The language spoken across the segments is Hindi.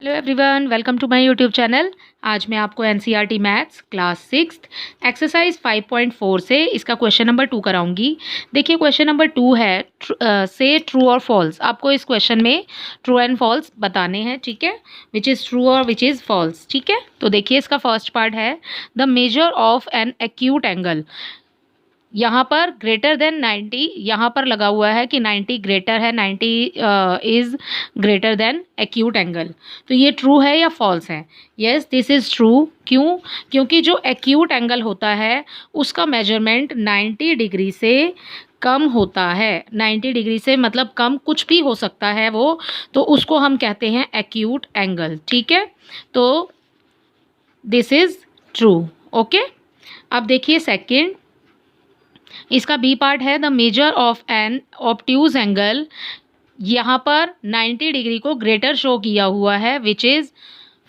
Hello everyone, welcome to my YouTube channel. आज मैं आपको एनसीईआरटी मैथ्स क्लास 6 एक्सरसाइज 5.4 से इसका क्वेश्चन नंबर 2 कराऊंगी। देखिए क्वेश्चन नंबर 2 है से ट्रू और फॉल्स। आपको इस क्वेश्चन में ट्रू एंड फॉल्स बताने हैं, ठीक है, विच इज़ ट्रू और विच इज़ फॉल्स, ठीक है। तो देखिए इसका फर्स्ट पार्ट है the measure of an acute angle. यहाँ पर ग्रेटर देन 90, यहाँ पर लगा हुआ है कि 90 ग्रेटर है, 90 is greater then acute angle. तो ये ट्रू है या फॉल्स है? Yes, this is true. क्यों? क्योंकि जो एक्यूट एंगल होता है उसका मेजरमेंट 90 डिग्री से कम होता है। 90 डिग्री से मतलब कम कुछ भी हो सकता है वो, तो उसको हम कहते हैं एक्यूट एंगल, ठीक है। तो दिस इज़ ट्रू, ओके। अब देखिए सेकंड, इसका बी पार्ट है the measure of an obtuse angle. यहाँ पर 90 डिग्री को ग्रेटर शो किया हुआ है, विच इज़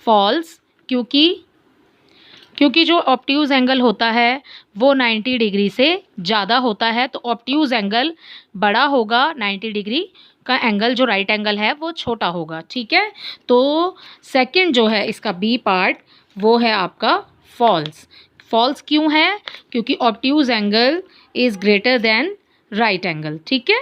फॉल्स। क्योंकि जो ऑब्ट्यूज एंगल होता है वो 90 डिग्री से ज़्यादा होता है, तो ऑब्ट्यूज एंगल बड़ा होगा, 90 डिग्री का एंगल जो राइट एंगल है वो छोटा होगा, ठीक है। तो सेकंड जो है इसका बी पार्ट वो है आपका फॉल्स। फॉल्स क्यों है? क्योंकि obtuse angle is greater than right angle, ठीक है।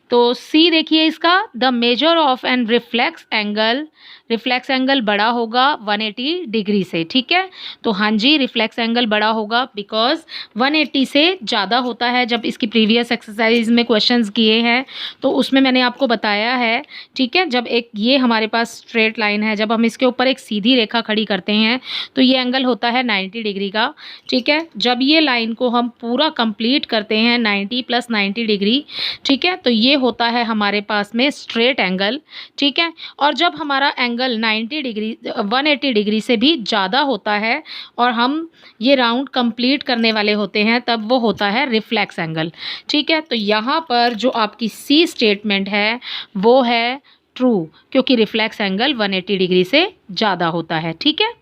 तो सी देखिए इसका the measure of an reflex angle. Reflex angle बड़ा होगा 180 डिग्री से, ठीक है। तो हाँ जी, रिफ्लेक्स एंगल बड़ा होगा बिकॉज 180 से ज़्यादा होता है। जब इसकी प्रीवियस एक्सरसाइज में क्वेश्चंस किए हैं तो उसमें मैंने आपको बताया है, ठीक है। जब एक ये हमारे पास स्ट्रेट लाइन है, जब हम इसके ऊपर एक सीधी रेखा खड़ी करते हैं तो ये एंगल होता है 90 डिग्री का, ठीक है। जब ये लाइन को हम पूरा कंप्लीट करते हैं 90 + 90 डिग्री, ठीक है, तो ये होता है हमारे पास में स्ट्रेट एंगल, ठीक है। और जब हमारा एंगल 90 डिग्री 180 डिग्री से भी ज़्यादा होता है और हम ये राउंड कंप्लीट करने वाले होते हैं, तब वो होता है रिफ्लेक्स एंगल, ठीक है। तो यहाँ पर जो आपकी सी स्टेटमेंट है वो है ट्रू, क्योंकि रिफ्लेक्स एंगल 180 डिग्री से ज़्यादा होता है, ठीक है।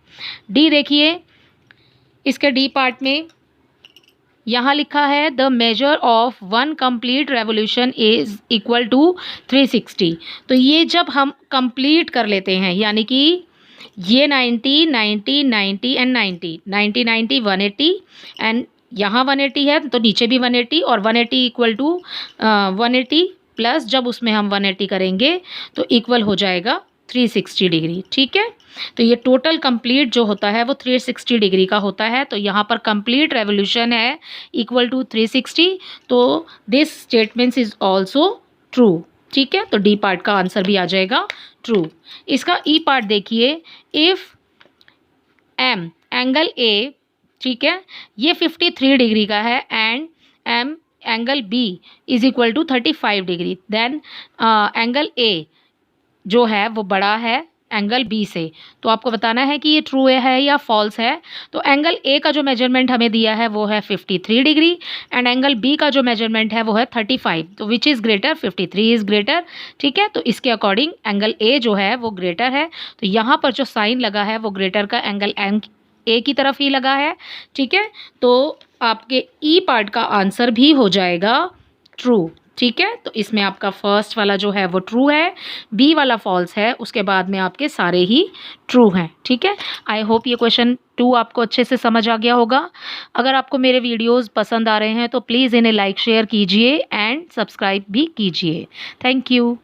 डी देखिए, इसके डी पार्ट में यहाँ लिखा है the measure of one complete revolution is equal to 360। तो ये जब हम कंप्लीट कर लेते हैं, यानी कि ये 90 90 90 एंड 90 90 90 180 एंड यहाँ 180 है तो नीचे भी 180 और 180 इक्वल टू 180 प्लस जब उसमें हम 180 करेंगे तो इक्वल हो जाएगा 360 डिग्री, ठीक है। तो ये टोटल कंप्लीट जो होता है वो 360 डिग्री का होता है। तो यहाँ पर कंप्लीट रेवोल्यूशन है इक्वल टू 360, तो this statement is also true, ठीक है। तो डी पार्ट का आंसर भी आ जाएगा ट्रू। इसका ई पार्ट देखिए, इफ़ एम एंगल ए, ठीक है, ये 53 डिग्री का है and m angle B is equal to 35 degree, then angle A जो है वो बड़ा है एंगल बी से। तो आपको बताना है कि ये ट्रू है या फॉल्स है। तो एंगल ए का जो मेजरमेंट हमें दिया है वो है 53 डिग्री एंड एंगल बी का जो मेजरमेंट है वो है 35। तो which is greater? 53 is greater, ठीक है। तो इसके अकॉर्डिंग एंगल ए जो है वो ग्रेटर है। तो यहाँ पर जो साइन लगा है वो ग्रेटर का एंगल ए की तरफ ही लगा है, ठीक है। तो आपके ई पार्ट का आंसर भी हो जाएगा ट्रू, ठीक है। तो इसमें आपका फर्स्ट वाला जो है वो ट्रू है, बी वाला फॉल्स है, उसके बाद में आपके सारे ही ट्रू हैं, ठीक है। आई होप ये क्वेश्चन 2 आपको अच्छे से समझ आ गया होगा। अगर आपको मेरे वीडियोस पसंद आ रहे हैं तो प्लीज़ इन्हें लाइक शेयर कीजिए एंड सब्सक्राइब भी कीजिए। Thank you.